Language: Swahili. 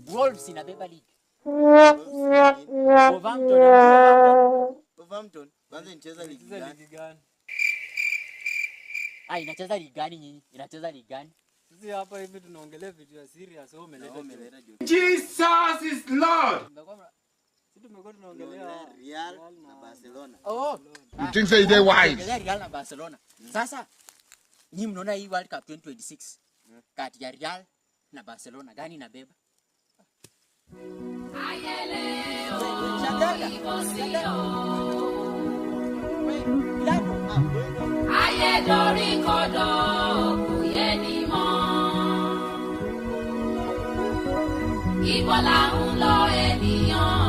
Wolves inabeba ligi. Wolverhampton. Kwanza inacheza ligi gani? Inacheza ligi gani nyinyi? Inacheza ligi gani? Sisi hapa hivi tunaongelea vitu ya serious, wewe umeleta. Jesus is Lord. Sisi tumekuwa tunaongelea Real na Barcelona. You think say they wise? Real na Barcelona. Sasa nyinyi mnaona hii World Cup 2026 kati ya Real na Barcelona gani inabeba? Ayé dorí kodò kò yé ni mọ́. Ibo la ń lọ ènìyàn.